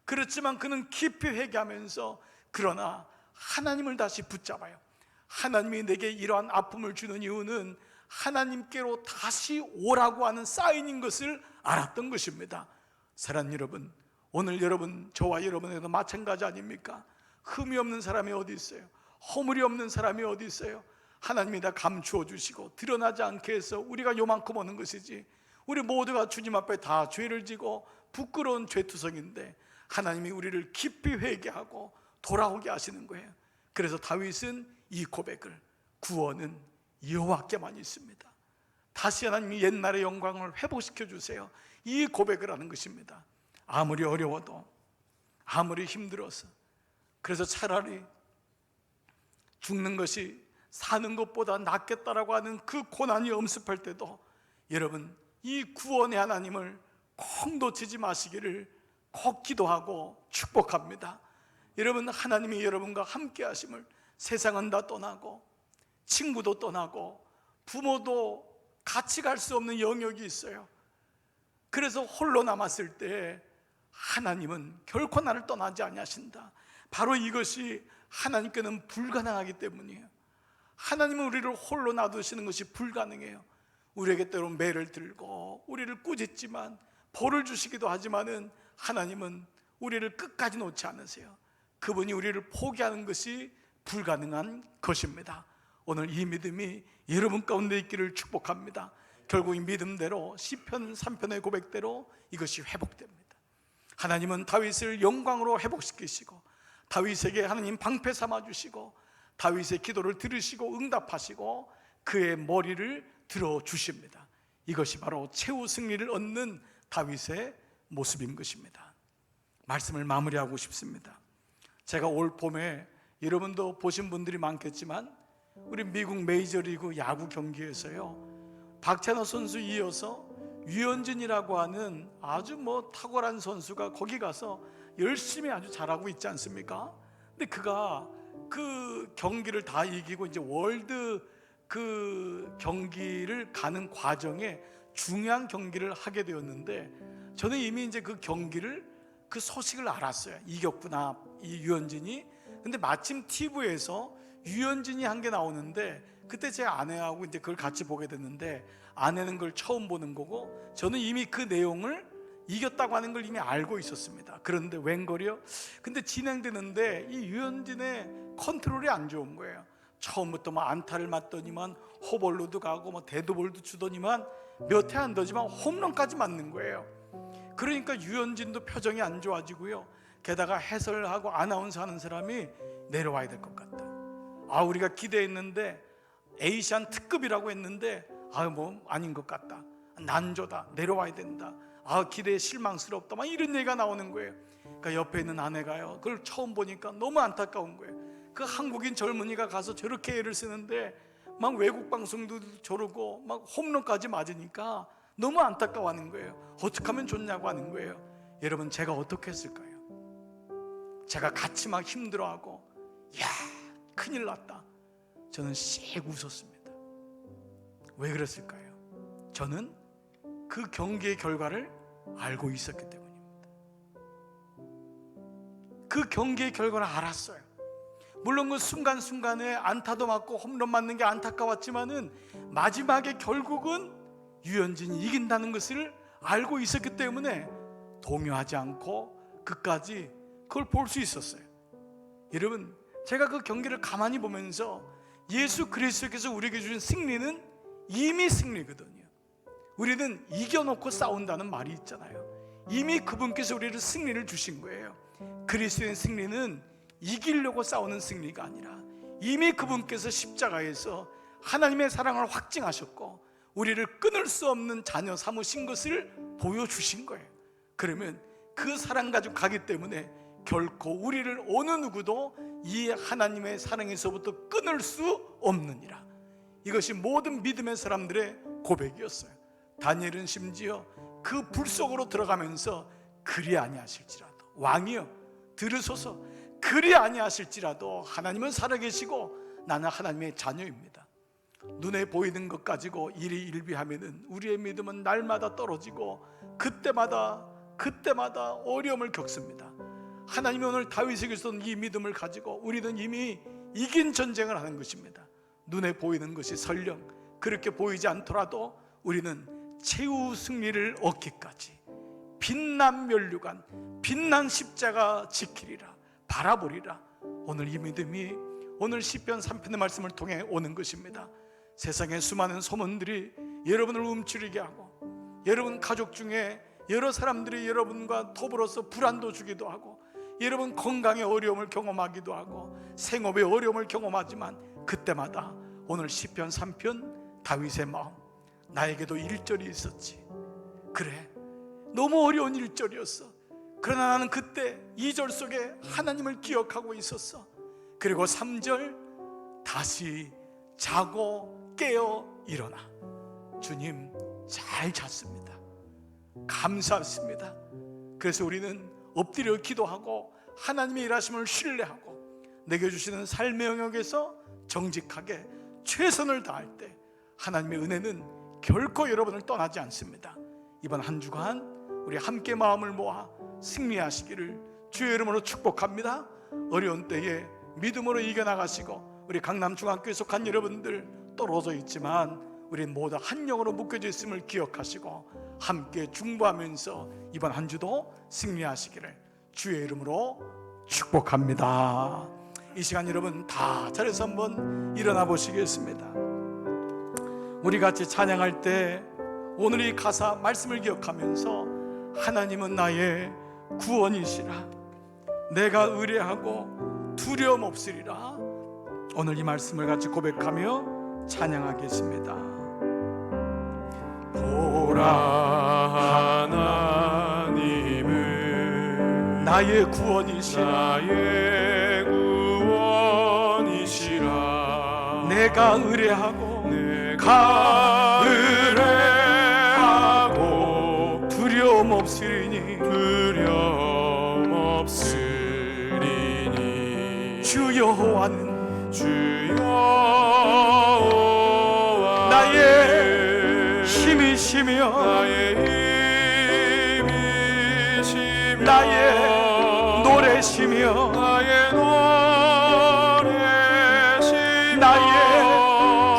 그렇지만 그는 깊이 회개하면서 그러나 하나님을 다시 붙잡아요. 하나님이 내게 이러한 아픔을 주는 이유는 하나님께로 다시 오라고 하는 사인인 것을 알았던 것입니다. 사랑하는 여러분, 오늘 여러분, 저와 여러분에도 마찬가지 아닙니까? 흠이 없는 사람이 어디 있어요? 허물이 없는 사람이 어디 있어요? 하나님이 다 감추어 주시고 드러나지 않게 해서 우리가 요만큼 오는 것이지, 우리 모두가 주님 앞에 다 죄를 지고 부끄러운 죄투성인데 하나님이 우리를 깊이 회개하고 돌아오게 하시는 거예요. 그래서 다윗은 이 고백을, 구원은 여호와께만 있습니다, 다시 하나님이 옛날의 영광을 회복시켜 주세요, 이 고백을 하는 것입니다. 아무리 어려워도, 아무리 힘들어서, 그래서 차라리 죽는 것이 사는 것보다 낫겠다라고 하는 그 고난이 엄습할 때도 여러분, 이 구원의 하나님을 꼭 놓치지 마시기를 꼭 기도하고 축복합니다. 여러분, 하나님이 여러분과 함께 하심을, 세상은 다 떠나고 친구도 떠나고 부모도 같이 갈 수 없는 영역이 있어요. 그래서 홀로 남았을 때 하나님은 결코 나를 떠나지 아니하신다. 바로 이것이 하나님께는 불가능하기 때문이에요. 하나님은 우리를 홀로 놔두시는 것이 불가능해요. 우리에게 때론 매를 들고 우리를 꾸짖지만, 벌을 주시기도 하지만은 하나님은 우리를 끝까지 놓지 않으세요. 그분이 우리를 포기하는 것이 불가능한 것입니다. 오늘 이 믿음이 여러분 가운데 있기를 축복합니다. 결국 이 믿음대로 시편 3편의 고백대로 이것이 회복됩니다. 하나님은 다윗을 영광으로 회복시키시고, 다윗에게 하나님 방패 삼아 주시고, 다윗의 기도를 들으시고 응답하시고 그의 머리를 들어주십니다. 이것이 바로 최후 승리를 얻는 다윗의 모습인 것입니다. 말씀을 마무리하고 싶습니다. 제가 올 봄에, 여러분도 보신 분들이 많겠지만 우리 미국 메이저리그 야구 경기에서요, 박찬호 선수 이어서 류현진이라고 하는 아주 탁월한 선수가 거기 가서 열심히 아주 잘하고 있지 않습니까? 근데 그가 그 경기를 다 이기고 이제 월드 그 경기를 가는 과정에 중요한 경기를 하게 되었는데, 저는 이미 이제 그 경기를, 그 소식을 알았어요. 이겼구나, 이 류현진이. 근데 마침 TV에서 류현진이 한 게 나오는데, 그때 제 아내하고 이제 그걸 같이 보게 됐는데, 아내는 그걸 처음 보는 거고 저는 이미 그 내용을 이겼다고 하는 걸 이미 알고 있었습니다. 그런데 웬걸이요? 근데 진행되는데 이 류현진의 컨트롤이 안 좋은 거예요. 처음부터 안타를 맞더니만 호벌로도 가고 데드볼도 주더니만 몇 회 안 되지만 홈런까지 맞는 거예요. 그러니까 류현진도 표정이 안 좋아지고요. 게다가 해설하고 아나운서 하는 사람이 내려와야 될 것 같다. 우리가 기대했는데 에이시안 특급이라고 했는데 아닌 것 같다. 난조다. 내려와야 된다. 기대에 실망스럽다. 이런 얘기가 나오는 거예요. 그러니까 옆에 있는 아내가요, 그걸 처음 보니까 너무 안타까운 거예요. 그 한국인 젊은이가 가서 저렇게 애를 쓰는데 외국 방송도 저러고 홈런까지 맞으니까 너무 안타까워하는 거예요. 어떻게 하면 좋냐고 하는 거예요. 여러분, 제가 어떻게 했을까요? 제가 같이 힘들어하고, 야, 큰일 났다. 저는 씩 웃었습니다. 왜 그랬을까요? 저는 그 경기의 결과를 알고 있었기 때문입니다. 그 경기의 결과를 알았어요. 물론 그 순간순간에 안타도 맞고 홈런 맞는 게 안타까웠지만은 마지막에 결국은 류현진이 이긴다는 것을 알고 있었기 때문에 동요하지 않고 끝까지 그걸 볼 수 있었어요. 여러분, 제가 그 경기를 가만히 보면서 예수 그리스도께서 우리에게 주신 승리는 이미 승리거든요. 우리는 이겨놓고 싸운다는 말이 있잖아요. 이미 그분께서 우리를 승리를 주신 거예요. 그리스도의 승리는 이기려고 싸우는 승리가 아니라 이미 그분께서 십자가에서 하나님의 사랑을 확증하셨고 우리를 끊을 수 없는 자녀 삼으신 것을 보여주신 거예요. 그러면 그 사랑 가지고 가기 때문에 결코 우리를 어느 누구도 이 하나님의 사랑에서부터 끊을 수 없느니라. 이것이 모든 믿음의 사람들의 고백이었어요. 다니엘은 심지어 그 불 속으로 들어가면서 그리 아니하실지라도, 왕이여 들으소서, 그리 아니하실지라도 하나님은 살아계시고 나는 하나님의 자녀입니다. 눈에 보이는 것 가지고 일희일비하면은 우리의 믿음은 날마다 떨어지고 그때마다 어려움을 겪습니다. 하나님이 오늘 다윗에게 준 이 믿음을 가지고 우리는 이미 이긴 전쟁을 하는 것입니다. 눈에 보이는 것이 설령 그렇게 보이지 않더라도 우리는 최후 승리를 얻기까지 빛난 면류관, 빛난 십자가 지키리라, 바라보리라. 오늘 이 믿음이 오늘 시편 3편의 말씀을 통해 오는 것입니다. 세상의 수많은 소문들이 여러분을 움츠리게 하고 여러분 가족 중에 여러 사람들이 여러분과 더불어서 불안도 주기도 하고 여러분 건강의 어려움을 경험하기도 하고 생업의 어려움을 경험하지만 그때마다 오늘 시편 3편 다윗의 마음, 나에게도 1절이 있었지. 그래, 너무 어려운 1절이었어. 그러나 나는 그때 2절 속에 하나님을 기억하고 있었어. 그리고 3절, 다시 자고 깨어 일어나. 주님 잘 잤습니다. 감사했습니다. 그래서 우리는 엎드려 기도하고 하나님의 일하심을 신뢰하고 내게 주시는 삶의 영역에서 정직하게 최선을 다할 때 하나님의 은혜는 결코 여러분을 떠나지 않습니다. 이번 한 주간 우리 함께 마음을 모아 승리하시기를 주의 이름으로 축복합니다. 어려운 때에 믿음으로 이겨나가시고 우리 강남중학교에 속한 여러분들 떨어져 있지만 우리 모두 한 영으로 묶여져 있음을 기억하시고 함께 중보하면서 이번 한 주도 승리하시기를 주의 이름으로 축복합니다. 이 시간 여러분 다 자리에서 한번 일어나 보시겠습니다. 우리 같이 찬양할 때 오늘 이 가사 말씀을 기억하면서 하나님은 나의 구원이시라, 내가 의뢰하고 두려움 없으리라. 오늘 이 말씀을 같이 고백하며 찬양하겠습니다. 보라 하나님은 나의 구원이시라, 내가 의뢰하고 두려움 없으리니 주 여호와는 나의 힘이시며 나의 노래시며 나의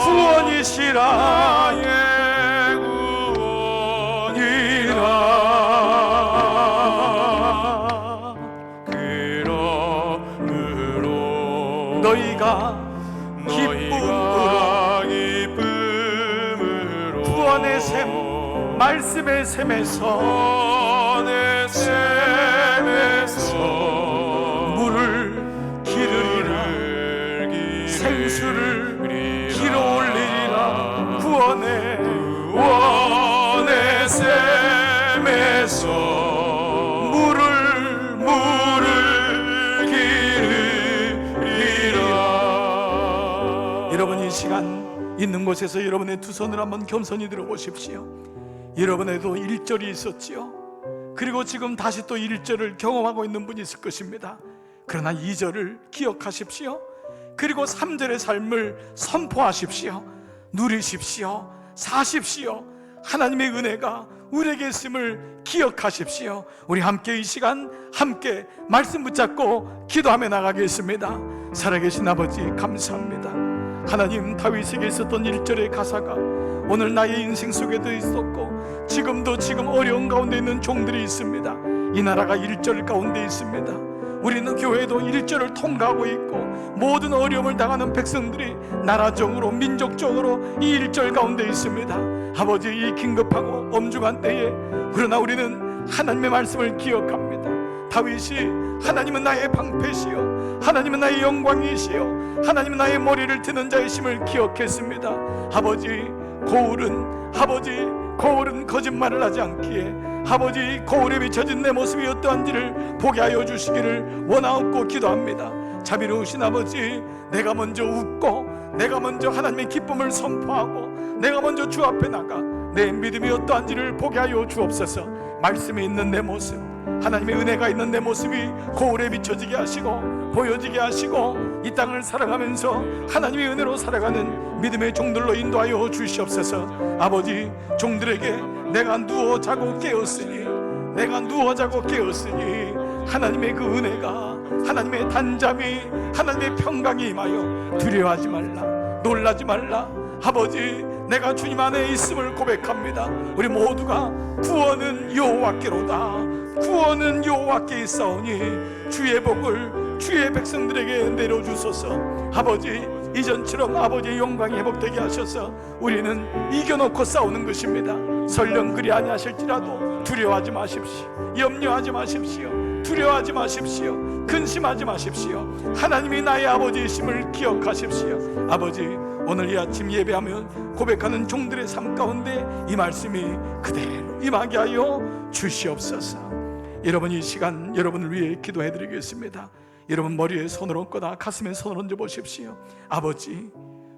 구원이시라. 그러므로 너희가 기쁨으로 구원의 샘, 말씀의 샘에서 물을 기르리라, 생수를 길어 올리리라. 구원의 샘에서 물을 기르리라. 여러분 이 시간 있는 곳에서 여러분의 두 손을 한번 겸손히 들어보십시오. 여러분에도 1절이 있었지요. 그리고 지금 다시 또 1절을 경험하고 있는 분이 있을 것입니다. 그러나 2절을 기억하십시오. 그리고 3절의 삶을 선포하십시오. 누리십시오. 사십시오. 하나님의 은혜가 우리에게 있음을 기억하십시오. 우리 함께 이 시간 함께 말씀 붙잡고 기도하며 나가겠습니다. 살아계신 아버지 감사합니다. 하나님, 다윗에게 있었던 1절의 가사가 오늘 나의 인생 속에도 있었고 지금 어려운 가운데 있는 종들이 있습니다. 이 나라가 1절 가운데 있습니다. 우리는 교회도 일절을 통과하고 있고 모든 어려움을 당하는 백성들이 나라적으로 민족적으로 이 일절 가운데 있습니다. 아버지, 이 긴급하고 엄중한 때에 그러나 우리는 하나님의 말씀을 기억합니다. 다윗이 하나님은 나의 방패시요 하나님은 나의 영광이시요 하나님은 나의 머리를 드는 자이심을 기억했습니다. 아버지, 거울은 거짓말을 하지 않기에 아버지, 거울에 비춰진 내 모습이 어떠한지를 보게 하여 주시기를 원하옵고 기도합니다. 자비로우신 아버지, 내가 먼저 웃고 내가 먼저 하나님의 기쁨을 선포하고 내가 먼저 주 앞에 나가 내 믿음이 어떠한지를 보게 하여 주옵소서. 말씀이 있는 내 모습, 하나님의 은혜가 있는 내 모습이 거울에 비춰지게 하시고 보여지게 하시고 이 땅을 살아가면서 하나님의 은혜로 살아가는 믿음의 종들로 인도하여 주시옵소서. 아버지, 종들에게 내가 누워 자고 깨었으니 하나님의 그 은혜가, 하나님의 단잠이, 하나님의 평강이 임하여 두려워하지 말라, 놀라지 말라. 아버지, 내가 주님 안에 있음을 고백합니다. 우리 모두가 구원은 여호와께로다, 구원은 여호와께 있사오니 주의 복을 주의 백성들에게 내려주소서. 아버지, 이전처럼 아버지의 영광이 회복되게 하셔서 우리는 이겨놓고 싸우는 것입니다. 설령 그리 아니하실지라도 두려워하지 마십시오. 염려하지 마십시오. 두려워하지 마십시오. 근심하지 마십시오. 하나님이 나의 아버지이심을 기억하십시오. 아버지, 오늘 이 아침 예배하며 고백하는 종들의 삶 가운데 이 말씀이 그대로 임하게 하여 주시옵소서. 여러분, 이 시간 여러분을 위해 기도해 드리겠습니다. 여러분, 머리에 손을 얹거나 가슴에 손을 얹어 보십시오. 아버지,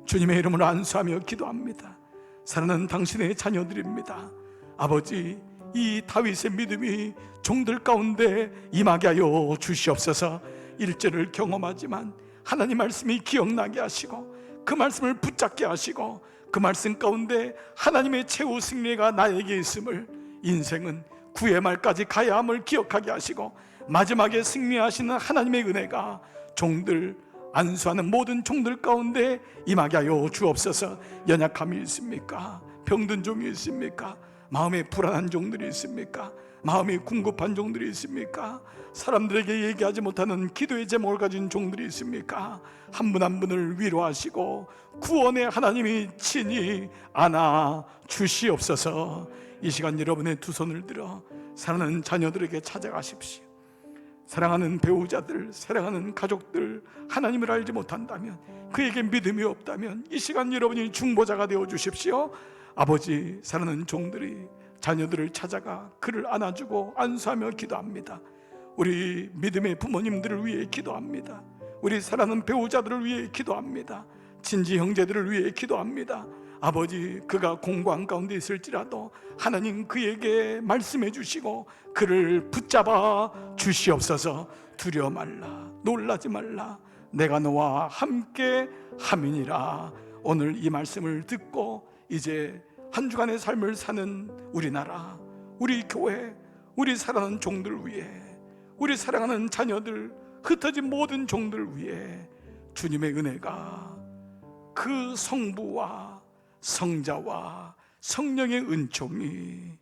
주님의 이름으로 안수하며 기도합니다. 사랑하는 당신의 자녀들입니다. 아버지, 이 다윗의 믿음이 종들 가운데 임하게 하여 주시옵소서. 일절을 경험하지만 하나님 말씀이 기억나게 하시고 그 말씀을 붙잡게 하시고 그 말씀 가운데 하나님의 최후 승리가 나에게 있음을, 인생은 구의 말까지 가야 함을 기억하게 하시고 마지막에 승리하시는 하나님의 은혜가 종들, 안수하는 모든 종들 가운데 임하게 하여 주옵소서. 연약함이 있습니까? 병든 종이 있습니까? 마음에 불안한 종들이 있습니까? 마음이 궁급한 종들이 있습니까? 사람들에게 얘기하지 못하는 기도의 제목을 가진 종들이 있습니까? 한 분 한 분을 위로하시고 구원의 하나님이 친히 안아 주시옵소서. 이 시간 여러분의 두 손을 들어 사랑하는 자녀들에게 찾아가십시오. 사랑하는 배우자들, 사랑하는 가족들, 하나님을 알지 못한다면, 그에게 믿음이 없다면 이 시간 여러분이 중보자가 되어 주십시오. 아버지, 사랑하는 종들이 자녀들을 찾아가 그를 안아주고 안수하며 기도합니다. 우리 믿음의 부모님들을 위해 기도합니다. 우리 사랑하는 배우자들을 위해 기도합니다. 친지 형제들을 위해 기도합니다. 아버지, 그가 공고한 가운데 있을지라도 하나님 그에게 말씀해 주시고 그를 붙잡아 주시옵소서. 두려워 말라, 놀라지 말라, 내가 너와 함께 함이니라. 오늘 이 말씀을 듣고 이제 한 주간의 삶을 사는 우리나라, 우리 교회, 우리 사랑하는 종들 위해, 우리 사랑하는 자녀들, 흩어진 모든 종들 위해 주님의 은혜가, 그 성부와 성자와 성령의 은총이,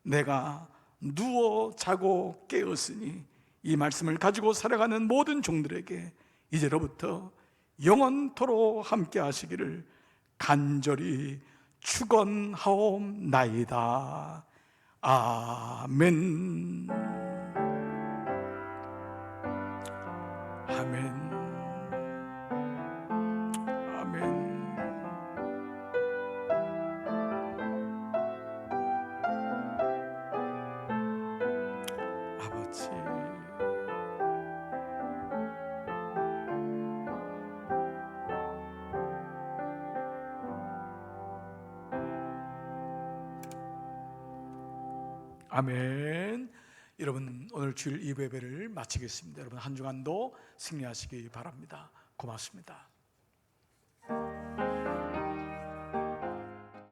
내가 누워 자고 깨었으니 이 말씀을 가지고 살아가는 모든 종들에게 이제로부터 영원토록 함께 하시기를 간절히 축원하옵나이다. 아멘. 아멘. 아멘. 아버지, 아멘. 여러분, 오늘 주일 2부 예배를 마치겠습니다. 여러분, 한 주간도 승리하시기 바랍니다. 고맙습니다.